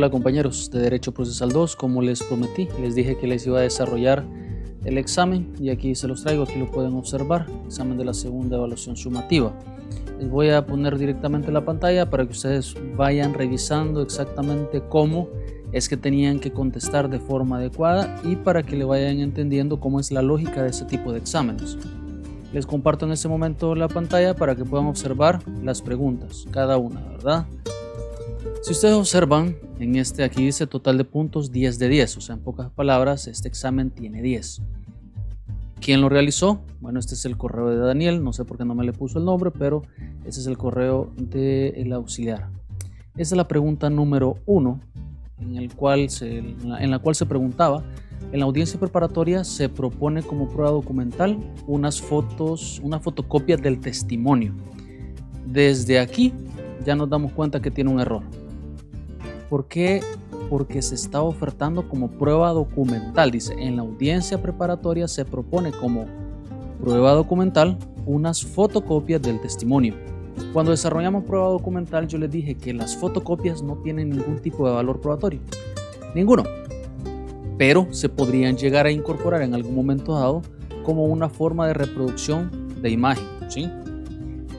Hola compañeros de Derecho Procesal 2, como les prometí, les dije que les iba a desarrollar el examen y aquí se los traigo, aquí lo pueden observar, examen de la segunda evaluación sumativa. Les voy a poner directamente la pantalla para que ustedes vayan revisando exactamente cómo es que tenían que contestar de forma adecuada y para que le vayan entendiendo cómo es la lógica de ese tipo de exámenes. Les comparto en este momento la pantalla para que puedan observar las preguntas, cada una, ¿verdad? Si ustedes observan, aquí dice total de puntos 10 de 10, o sea, en pocas palabras, este examen tiene 10. ¿Quién lo realizó? Bueno, este es el correo de Daniel, no sé por qué no me le puso el nombre, pero ese es el correo del auxiliar. Esta es la pregunta número 1, en la cual se preguntaba: en la audiencia preparatoria se propone como prueba documental una fotocopia del testimonio. Desde aquí ya nos damos cuenta que tiene un error. ¿Por qué? Porque se está ofertando como prueba documental. Dice, en la audiencia preparatoria se propone como prueba documental unas fotocopias del testimonio. Cuando desarrollamos prueba documental, yo les dije que las fotocopias no tienen ningún tipo de valor probatorio. Ninguno. Pero se podrían llegar a incorporar en algún momento dado como una forma de reproducción de imagen, ¿sí?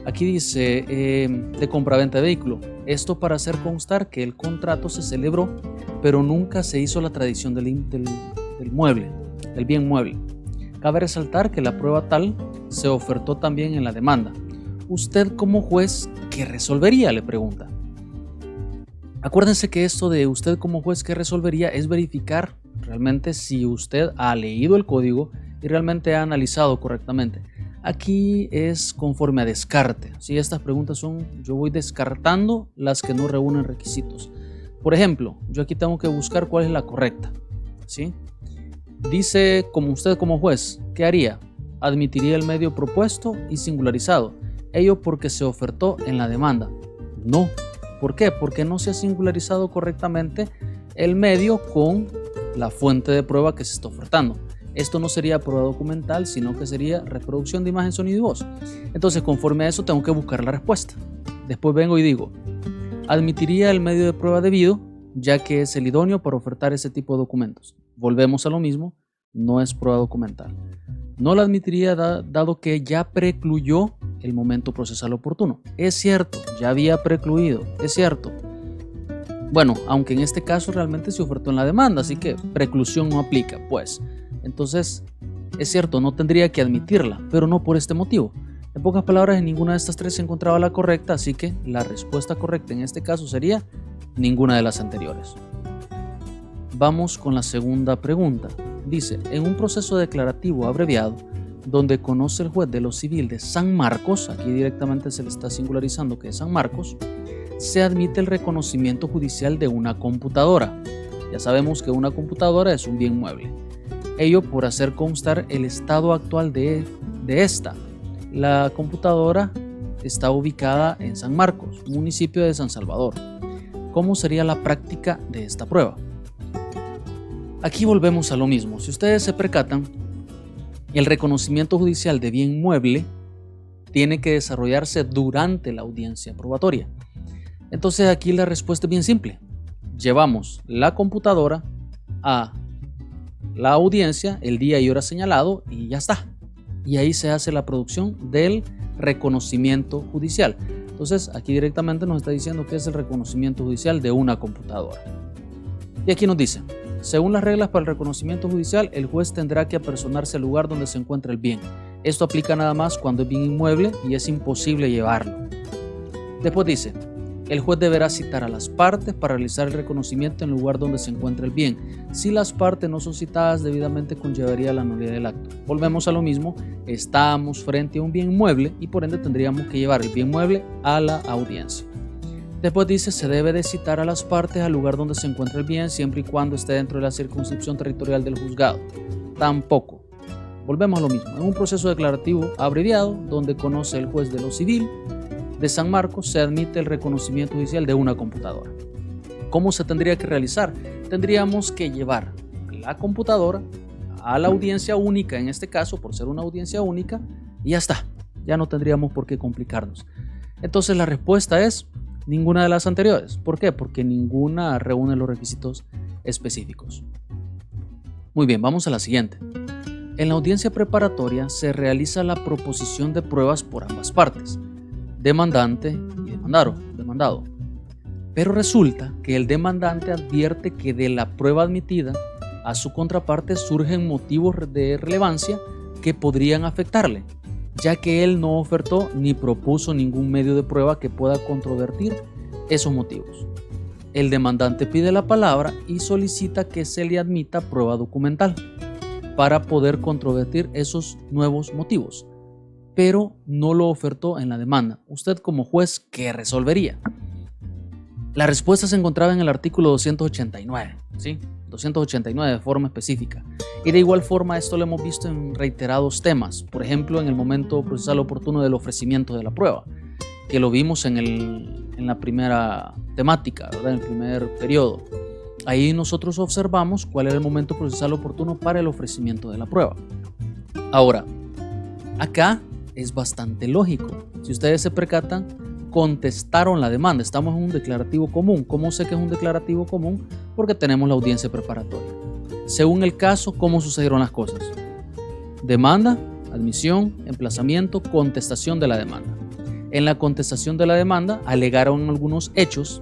Aquí dice de compraventa de vehículo. Esto para hacer constar que el contrato se celebró, pero nunca se hizo la tradición del bien mueble. Cabe resaltar que la prueba tal se ofertó también en la demanda. ¿Usted como juez qué resolvería?, le pregunta. Acuérdense que esto de usted como juez qué resolvería es verificar realmente si usted ha leído el código y realmente ha analizado correctamente. Aquí es conforme a descarte. Si estas preguntas yo voy descartando las que no reúnen requisitos. Por ejemplo, yo aquí tengo que buscar cuál es la correcta, ¿sí? Dice, como usted como juez, ¿qué haría? Admitiría el medio propuesto y singularizado. Ello porque se ofertó en la demanda. No. ¿Por qué? Porque no se ha singularizado correctamente el medio con la fuente de prueba que se está ofertando. Esto no sería prueba documental, sino que sería reproducción de imagen, sonido y voz. Entonces, conforme a eso, tengo que buscar la respuesta. Después vengo y digo, admitiría el medio de prueba debido, ya que es el idóneo para ofertar ese tipo de documentos. Volvemos a lo mismo, no es prueba documental. No la admitiría dado que ya precluyó el momento procesal oportuno. Es cierto, ya había precluido, es cierto. Bueno, aunque en este caso realmente se ofertó en la demanda, así que preclusión no aplica, pues. Entonces, es cierto, no tendría que admitirla, pero no por este motivo. En pocas palabras, en ninguna de estas tres se encontraba la correcta, así que la respuesta correcta en este caso sería ninguna de las anteriores. Vamos con la segunda pregunta. Dice, en un proceso declarativo abreviado, donde conoce el juez de lo civil de San Marcos, aquí directamente se le está singularizando que es San Marcos, se admite el reconocimiento judicial de una computadora. Ya sabemos que una computadora es un bien mueble. Ello por hacer constar el estado actual de esta. La computadora está ubicada en San Marcos, municipio de San Salvador. ¿Cómo sería la práctica de esta prueba? Aquí volvemos a lo mismo. Si ustedes se percatan, el reconocimiento judicial de bien mueble tiene que desarrollarse durante la audiencia probatoria. Entonces aquí la respuesta es bien simple. Llevamos la computadora a la audiencia el día y hora señalado y ya está. Y ahí se hace la producción del reconocimiento judicial. Entonces aquí directamente nos está diciendo que es el reconocimiento judicial de una computadora. Y aquí nos dice, según las reglas para el reconocimiento judicial, el juez tendrá que apersonarse al lugar donde se encuentra el bien. Esto aplica nada más cuando es bien inmueble y es imposible llevarlo. Después dice, el juez deberá citar a las partes para realizar el reconocimiento en el lugar donde se encuentra el bien. Si las partes no son citadas debidamente, conllevaría la nulidad del acto. Volvemos a lo mismo, estamos frente a un bien mueble y por ende tendríamos que llevar el bien mueble a la audiencia. Después dice, se debe de citar a las partes al lugar donde se encuentra el bien siempre y cuando esté dentro de la circunscripción territorial del juzgado. Tampoco. Volvemos a lo mismo, en un proceso declarativo abreviado donde conoce el juez de lo civil de San Marcos se admite el reconocimiento judicial de una computadora. ¿Cómo se tendría que realizar? Tendríamos que llevar la computadora a la audiencia única, en este caso, por ser una audiencia única, y ya está. Ya no tendríamos por qué complicarnos. Entonces la respuesta es Ninguna de las anteriores. ¿Por qué? Porque ninguna reúne los requisitos específicos. Muy bien, vamos a la siguiente. En la audiencia preparatoria se realiza la proposición de pruebas por ambas partes, demandante y demandado. Pero resulta que el demandante advierte que de la prueba admitida a su contraparte surgen motivos de relevancia que podrían afectarle, ya que él no ofertó ni propuso ningún medio de prueba que pueda controvertir esos motivos. El demandante pide la palabra y solicita que se le admita prueba documental para poder controvertir esos nuevos motivos, pero no lo ofertó en la demanda. Usted como juez, ¿qué resolvería? La respuesta se encontraba en el artículo 289, ¿sí? 289 de forma específica. Y de igual forma esto lo hemos visto en reiterados temas, por ejemplo en el momento procesal oportuno del ofrecimiento de la prueba, que lo vimos en la primera temática, ¿verdad? En el primer periodo. Ahí nosotros observamos cuál era el momento procesal oportuno para el ofrecimiento de la prueba. Ahora, acá es bastante lógico. Si ustedes se percatan, contestaron la demanda. Estamos en un declarativo común. ¿Cómo sé que es un declarativo común? Porque tenemos la audiencia preparatoria. Según el caso, ¿cómo sucedieron las cosas? Demanda, admisión, emplazamiento, contestación de la demanda. En la contestación de la demanda alegaron algunos hechos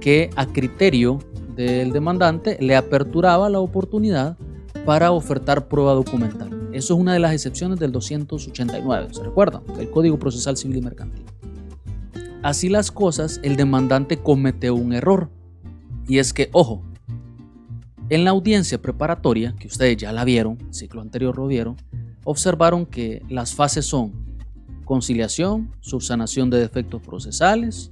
que a criterio del demandante le aperturaba la oportunidad para ofertar prueba documental. Eso es una de las excepciones del 289, ¿se recuerdan? Del Código Procesal Civil y Mercantil. Así las cosas, el demandante cometió un error. Y es que, ojo, en la audiencia preparatoria, que ustedes ya la vieron, el ciclo anterior lo vieron, observaron que las fases son conciliación, subsanación de defectos procesales,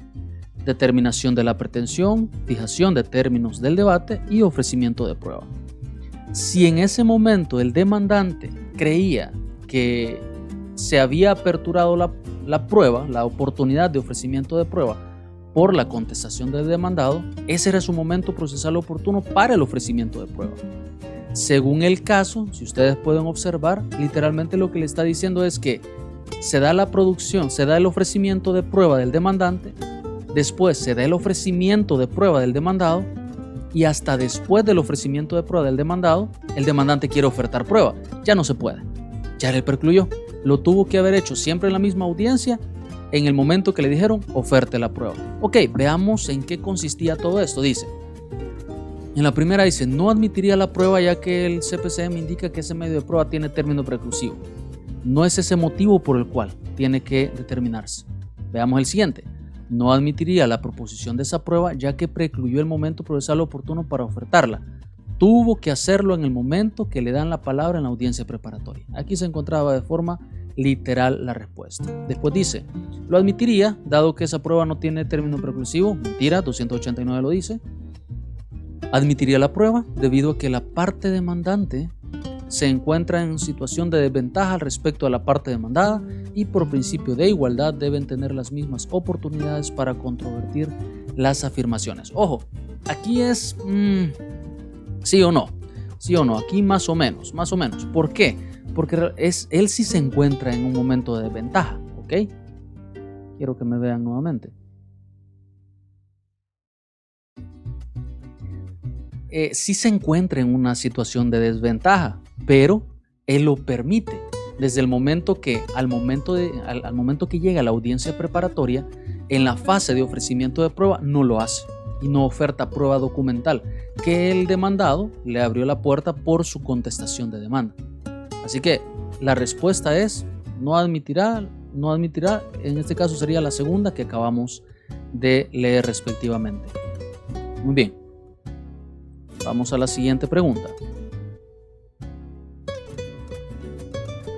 determinación de la pretensión, fijación de términos del debate y ofrecimiento de prueba. Si en ese momento el demandante creía que se había aperturado la prueba, la oportunidad de ofrecimiento de prueba por la contestación del demandado, ese era su momento procesal oportuno para el ofrecimiento de prueba. Según el caso, si ustedes pueden observar, literalmente lo que le está diciendo es que se da la producción, se da el ofrecimiento de prueba del demandante, después se da el ofrecimiento de prueba del demandado y hasta después del ofrecimiento de prueba del demandado, el demandante quiere ofertar prueba. Ya no se puede, ya le precluyó. Lo tuvo que haber hecho siempre en la misma audiencia en el momento que le dijeron oferte la prueba. Ok, veamos en qué consistía todo esto. Dice, en la primera dice, no admitiría la prueba ya que el CPCM indica que ese medio de prueba tiene término preclusivo. No es ese motivo por el cual tiene que determinarse. Veamos el siguiente. No admitiría la proposición de esa prueba ya que precluyó el momento procesal oportuno para ofertarla. Tuvo que hacerlo en el momento que le dan la palabra en la audiencia preparatoria. Aquí se encontraba de forma literal la respuesta. Después dice, lo admitiría dado que esa prueba no tiene término preclusivo. Mentira, 289 lo dice. Admitiría la prueba debido a que la parte demandante se encuentra en situación de desventaja respecto a la parte demandada y por principio de igualdad deben tener las mismas oportunidades para controvertir las afirmaciones. Ojo, aquí es sí o no, aquí más o menos. ¿Por qué? Porque él sí se encuentra en un momento de desventaja, ¿ok? Quiero que me vean nuevamente. Sí se encuentra en una situación de desventaja, pero él lo permite desde el momento que al momento que llega a la audiencia preparatoria, en la fase de ofrecimiento de prueba no lo hace y no oferta prueba documental que el demandado le abrió la puerta por su contestación de demanda. Así que la respuesta es no admitirá, en este caso sería la segunda que acabamos de leer respectivamente. Muy bien. Vamos a la siguiente pregunta.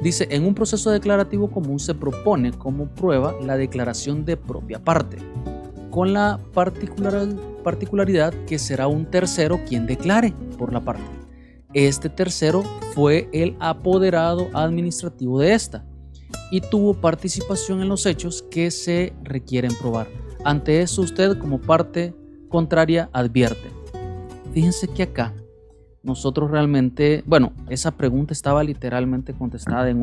Dice, en un proceso declarativo común se propone como prueba la declaración de propia parte, con la particularidad que será un tercero quien declare por la parte. Este tercero fue el apoderado administrativo de esta y tuvo participación en los hechos que se requieren probar. Ante eso, usted como parte contraria advierte. Fíjense que acá nosotros realmente, esa pregunta estaba literalmente contestada en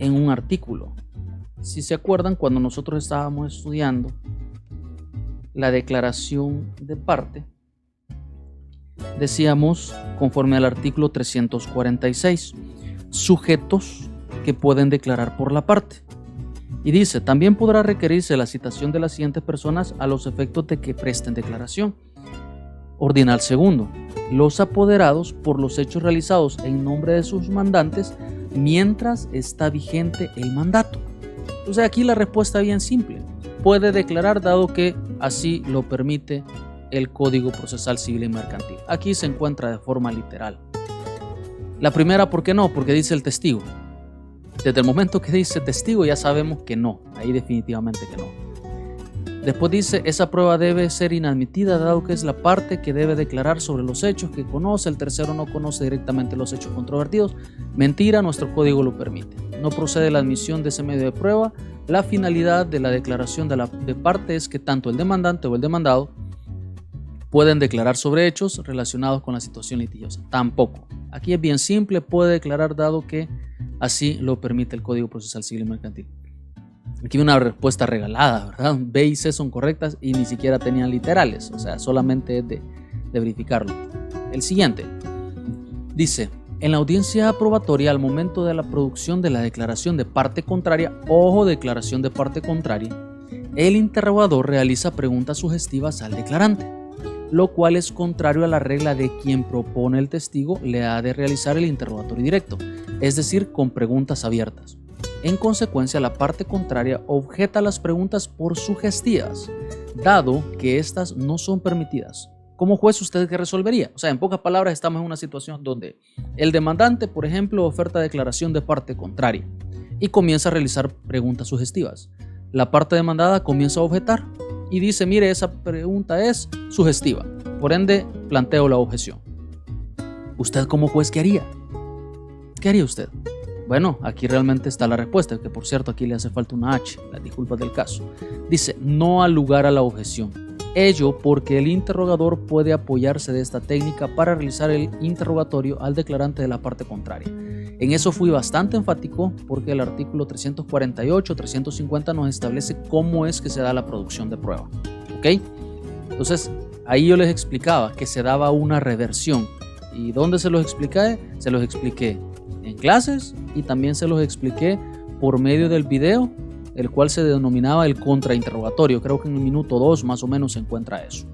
un artículo. Si se acuerdan, cuando nosotros estábamos estudiando la declaración de parte, decíamos, conforme al artículo 346, sujetos que pueden declarar por la parte. Y dice, también podrá requerirse la citación de las siguientes personas a los efectos de que presten declaración. Ordinal segundo, los apoderados por los hechos realizados en nombre de sus mandantes mientras está vigente el mandato. Entonces aquí la respuesta es bien simple. Puede declarar dado que así lo permite el Código Procesal Civil y Mercantil. Aquí se encuentra de forma literal. La primera, ¿por qué no? Porque dice el testigo. Desde el momento que dice testigo ya sabemos que no, ahí definitivamente que no. Después dice, esa prueba debe ser inadmitida dado que es la parte que debe declarar sobre los hechos que conoce, el tercero no conoce directamente los hechos controvertidos. Mentira, nuestro código lo permite. No procede la admisión de ese medio de prueba. La finalidad de la declaración de parte es que tanto el demandante o el demandado pueden declarar sobre hechos relacionados con la situación litigiosa. Tampoco. Aquí es bien simple, puede declarar dado que así lo permite el Código Procesal Civil y Mercantil. Aquí una respuesta regalada, ¿verdad? B y C son correctas y ni siquiera tenían literales, o sea, solamente es de verificarlo. El siguiente dice, en la audiencia aprobatoria al momento de la producción de la declaración de parte contraria, ojo, declaración de parte contraria, el interrogador realiza preguntas sugestivas al declarante, lo cual es contrario a la regla de quien propone el testigo le ha de realizar el interrogatorio directo, es decir, con preguntas abiertas. En consecuencia, la parte contraria objeta las preguntas por sugestivas, dado que éstas no son permitidas. Como juez, ¿usted qué resolvería? O sea, en pocas palabras, estamos en una situación donde el demandante, por ejemplo, oferta declaración de parte contraria y comienza a realizar preguntas sugestivas. La parte demandada comienza a objetar y dice, mire, esa pregunta es sugestiva, por ende, planteo la objeción. ¿Usted como juez qué haría? ¿Qué haría usted? Bueno, aquí realmente está la respuesta, que por cierto aquí le hace falta una H, las disculpas del caso. Dice, no al lugar a la objeción. Ello porque el interrogador puede apoyarse de esta técnica para realizar el interrogatorio al declarante de la parte contraria. En eso fui bastante enfático porque el artículo 348-350 nos establece cómo es que se da la producción de prueba. ¿Ok? Entonces, ahí yo les explicaba que se daba una reversión. ¿Y dónde se los expliqué? Se los expliqué en clases y también se los expliqué por medio del video, el cual se denominaba el contrainterrogatorio. Creo que en el minuto 2 más o menos se encuentra eso.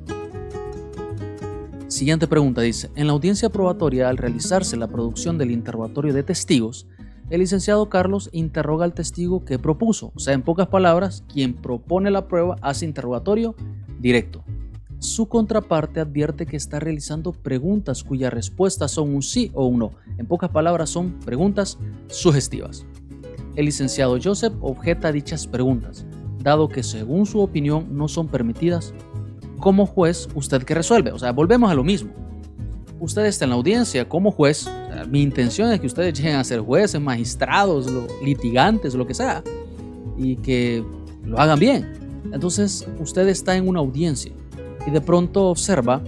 Siguiente pregunta dice, en la audiencia probatoria al realizarse la producción del interrogatorio de testigos, el licenciado Carlos interroga al testigo que propuso, o sea, en pocas palabras, quien propone la prueba hace interrogatorio directo. Su contraparte advierte que está realizando preguntas cuyas respuestas son un sí o un no. En pocas palabras, son preguntas sugestivas. El licenciado Joseph objeta dichas preguntas, dado que según su opinión no son permitidas. Como juez, ¿usted qué resuelve? O sea, volvemos a lo mismo. Usted está en la audiencia como juez. O sea, mi intención es que ustedes lleguen a ser jueces, magistrados, litigantes, lo que sea, y que lo hagan bien. Entonces, usted está en una audiencia y de pronto observa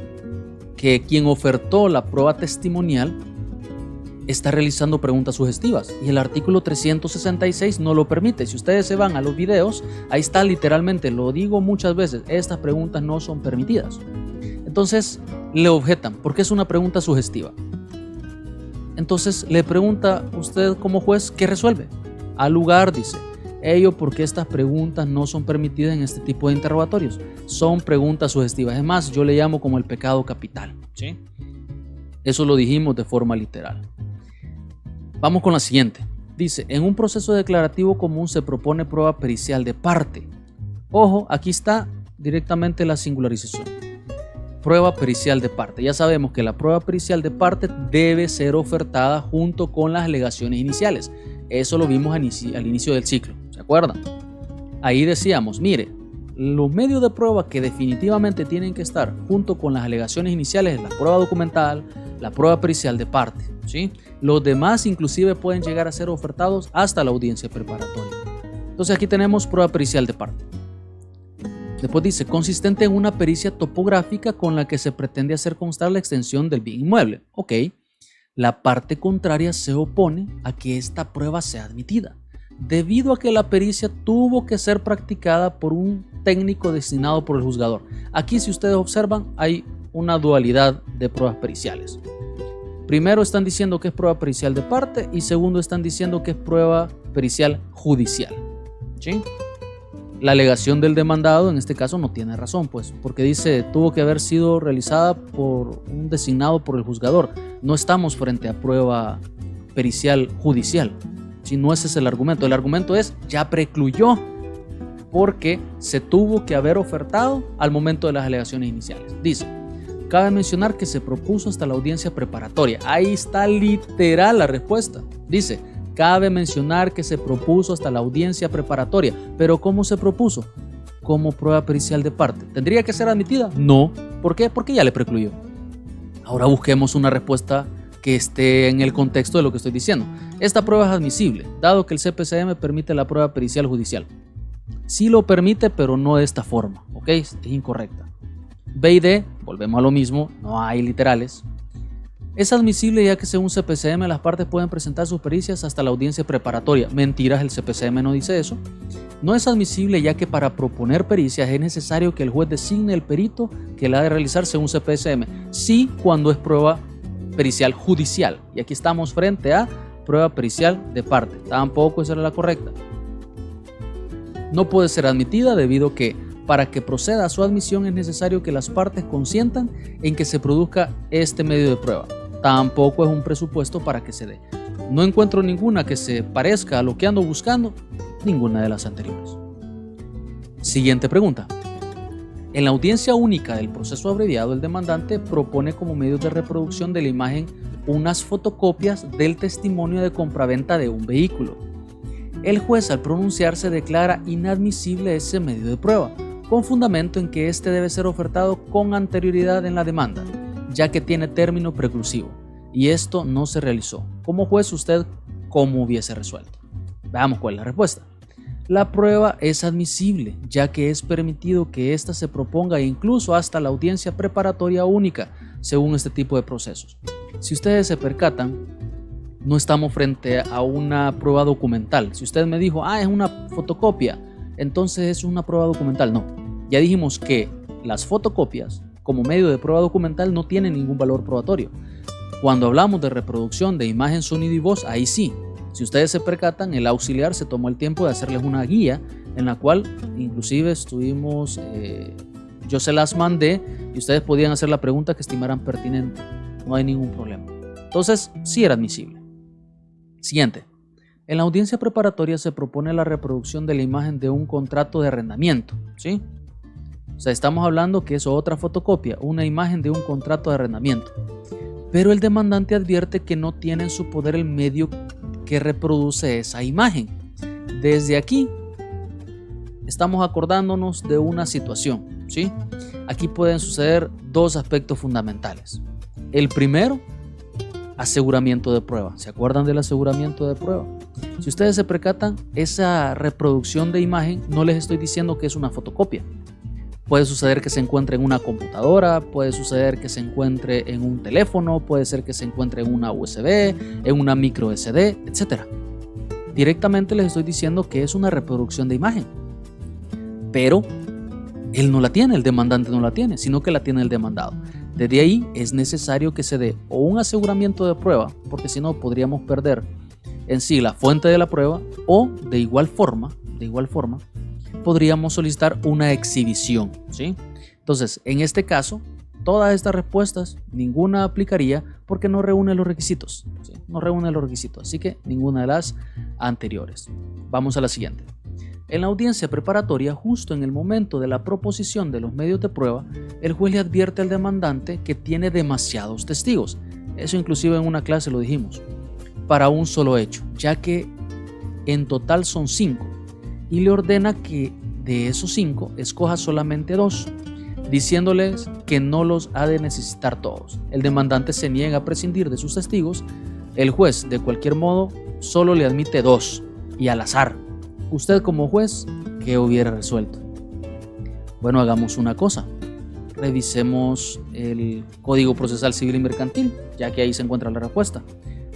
que quien ofertó la prueba testimonial está realizando preguntas sugestivas y el artículo 366 no lo permite. Si ustedes se van a los videos, ahí está literalmente, lo digo muchas veces, estas preguntas no son permitidas. Entonces le objetan porque es una pregunta sugestiva. Entonces le pregunta usted como juez, ¿qué resuelve? Al lugar dice, ello porque estas preguntas no son permitidas en este tipo de interrogatorios. Son preguntas sugestivas. Es más, yo le llamo como el pecado capital. ¿Sí? Eso lo dijimos de forma literal. Vamos con la siguiente. Dice, en un proceso declarativo común se propone prueba pericial de parte. Ojo, aquí está directamente la singularización. Prueba pericial de parte. Ya sabemos que la prueba pericial de parte debe ser ofertada junto con las alegaciones iniciales. Eso lo vimos al inicio del ciclo. ¿Se acuerdan? Ahí decíamos, mire, los medios de prueba que definitivamente tienen que estar junto con las alegaciones iniciales es la prueba documental, la prueba pericial de parte, ¿sí? Los demás inclusive pueden llegar a ser ofertados hasta la audiencia preparatoria. Entonces aquí tenemos prueba pericial de parte. Después dice, consistente en una pericia topográfica con la que se pretende hacer constar la extensión del bien inmueble. Ok, la parte contraria se opone a que esta prueba sea admitida, debido a que la pericia tuvo que ser practicada por un técnico designado por el juzgador. Aquí, si ustedes observan, hay una dualidad de pruebas periciales. Primero están diciendo que es prueba pericial de parte y segundo están diciendo que es prueba pericial judicial. ¿Sí? La alegación del demandado en este caso no tiene razón, pues, porque dice tuvo que haber sido realizada por un designado por el juzgador. No estamos frente a prueba pericial judicial. Si no, ese es el argumento. El argumento es ya precluyó porque se tuvo que haber ofertado al momento de las alegaciones iniciales. Dice, cabe mencionar que se propuso hasta la audiencia preparatoria. Ahí está literal la respuesta. Dice, cabe mencionar que se propuso hasta la audiencia preparatoria. ¿Pero cómo se propuso? Como prueba pericial de parte. ¿Tendría que ser admitida? No. ¿Por qué? Porque ya le precluyó. Ahora busquemos una respuesta que esté en el contexto de lo que estoy diciendo. Esta prueba es admisible, dado que el CPCM permite la prueba pericial judicial. Sí lo permite, pero no de esta forma, ¿ok? Es incorrecta. B y D, volvemos a lo mismo, no hay literales. Es admisible ya que según CPCM las partes pueden presentar sus pericias hasta la audiencia preparatoria. Mentiras, el CPCM no dice eso. No es admisible ya que para proponer pericias es necesario que el juez designe el perito que la ha de realizar según CPCM. Sí, cuando es prueba pericial judicial. Y aquí estamos frente a prueba pericial de parte. Tampoco esa era la correcta. No puede ser admitida debido a que para que proceda a su admisión es necesario que las partes consientan en que se produzca este medio de prueba. Tampoco es un presupuesto para que se dé. No encuentro ninguna que se parezca a lo que ando buscando, ninguna de las anteriores. Siguiente pregunta. En la audiencia única del proceso abreviado, el demandante propone como medio de reproducción de la imagen unas fotocopias del testimonio de compraventa de un vehículo. El juez, al pronunciarse, declara inadmisible ese medio de prueba, con fundamento en que éste debe ser ofertado con anterioridad en la demanda, ya que tiene término preclusivo, y esto no se realizó. Como juez, ¿usted cómo hubiese resuelto? Veamos cuál es la respuesta. La prueba es admisible, ya que es permitido que ésta se proponga incluso hasta la audiencia preparatoria única, según este tipo de procesos. Si ustedes se percatan, no estamos frente a una prueba documental. Si usted me dijo, es una fotocopia, entonces es una prueba documental. No, ya dijimos que las fotocopias como medio de prueba documental no tienen ningún valor probatorio. Cuando hablamos de reproducción de imagen, sonido y voz, ahí sí. Si ustedes se percatan, el auxiliar se tomó el tiempo de hacerles una guía en la cual inclusive estuvimos, yo se las mandé y ustedes podían hacer la pregunta que estimaran pertinente. No hay ningún problema. Entonces, sí era admisible. Siguiente. En la audiencia preparatoria se propone la reproducción de la imagen de un contrato de arrendamiento, ¿sí? O sea, estamos hablando que es otra fotocopia, una imagen de un contrato de arrendamiento. Pero el demandante advierte que no tiene en su poder el medio que reproduce esa imagen. Desde aquí estamos acordándonos de una situación, ¿sí? Aquí pueden suceder dos aspectos fundamentales. El primero, aseguramiento de prueba. ¿Se acuerdan del aseguramiento de prueba? Si ustedes se percatan, esa reproducción de imagen no les estoy diciendo que es una fotocopia. Puede suceder que se encuentre en una computadora, puede suceder que se encuentre en un teléfono, puede ser que se encuentre en una USB, en una micro SD, etc. Directamente les estoy diciendo que es una reproducción de imagen. Pero él no la tiene, el demandante no la tiene, sino que la tiene el demandado. Desde ahí es necesario que se dé o un aseguramiento de prueba, porque si no podríamos perder en sí la fuente de la prueba, o de igual forma, podríamos solicitar una exhibición, ¿sí? Entonces, en este caso, todas estas respuestas, ninguna aplicaría porque no reúne los requisitos, ¿sí? No reúne los requisitos, así que ninguna de las anteriores. Vamos a la siguiente. En la audiencia preparatoria, justo en el momento de la proposición de los medios de prueba, el juez le advierte al demandante que tiene demasiados testigos. Eso inclusive en una clase lo dijimos. Para un solo hecho, ya que en total son 5. Y le ordena que de esos 5 escoja solamente 2, diciéndoles que no los ha de necesitar todos. El demandante se niega a prescindir de sus testigos. El juez, de cualquier modo, solo le admite 2 y al azar. Usted como juez, ¿qué hubiera resuelto? Bueno, hagamos una cosa. Revisemos el Código Procesal Civil y Mercantil, ya que ahí se encuentra la respuesta.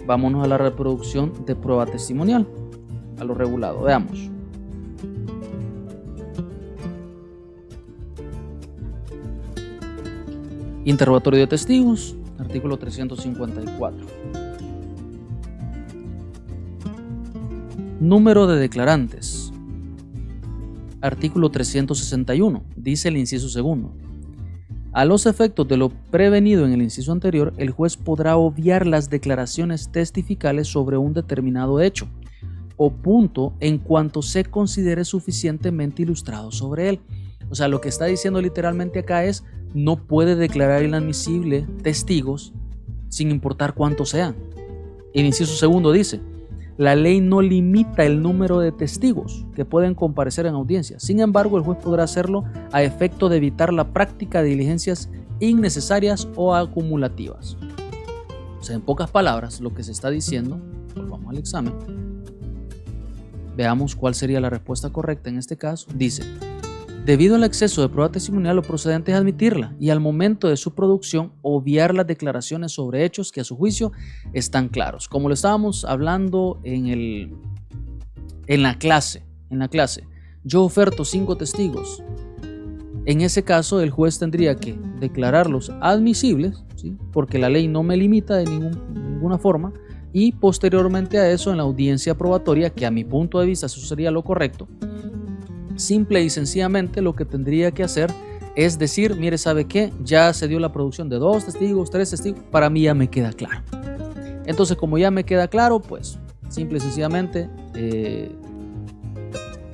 Vámonos a la reproducción de prueba testimonial. a lo regulado. Veamos. Interrogatorio de testigos, artículo 354. Número de declarantes. Artículo 361. Dice el inciso segundo. A los efectos de lo prevenido en el inciso anterior, el juez podrá obviar las declaraciones testificales sobre un determinado hecho o punto en cuanto se considere suficientemente ilustrado sobre él. O sea, lo que está diciendo literalmente acá es: no puede declarar inadmisible testigos sin importar cuántos sean. El inciso segundo dice: la ley no limita el número de testigos que pueden comparecer en audiencia. Sin embargo, el juez podrá hacerlo a efecto de evitar la práctica de diligencias innecesarias o acumulativas. O sea, en pocas palabras, lo que se está diciendo, volvamos al examen, veamos cuál sería la respuesta correcta en este caso. Dice: debido al exceso de prueba testimonial, lo procedente es admitirla y al momento de su producción obviar las declaraciones sobre hechos que a su juicio están claros. Como lo estábamos hablando en la clase, yo oferto 5 testigos. En ese caso, el juez tendría que declararlos admisibles, ¿sí?, porque la ley no me limita de ninguna forma, y posteriormente a eso, en la audiencia probatoria, que a mi punto de vista eso sería lo correcto, simple y sencillamente lo que tendría que hacer es decir: mire, ¿sabe qué? Ya se dio la producción de 2 testigos, 3 testigos, para mí ya me queda claro. Entonces, como ya me queda claro, pues simple y sencillamente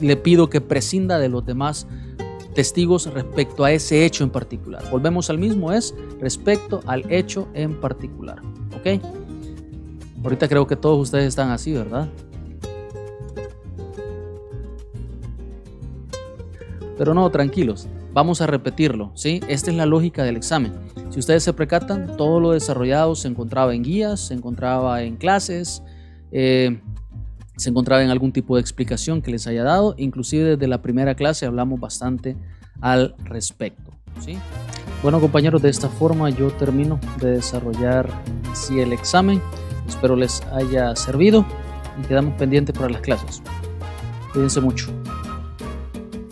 le pido que prescinda de los demás testigos respecto a ese hecho en particular. Volvemos al mismo, es respecto al hecho en particular. ¿Ok? Ahorita creo que todos ustedes están así, ¿verdad? Pero no, tranquilos, vamos a repetirlo, ¿sí? Esta es la lógica del examen. Si ustedes se percatan, todo lo desarrollado se encontraba en guías, se encontraba en clases, se encontraba en algún tipo de explicación que les haya dado. Inclusive desde la primera clase hablamos bastante al respecto, ¿sí? Bueno, compañeros, de esta forma yo termino de desarrollar así el examen. Espero les haya servido y quedamos pendientes para las clases. Cuídense mucho.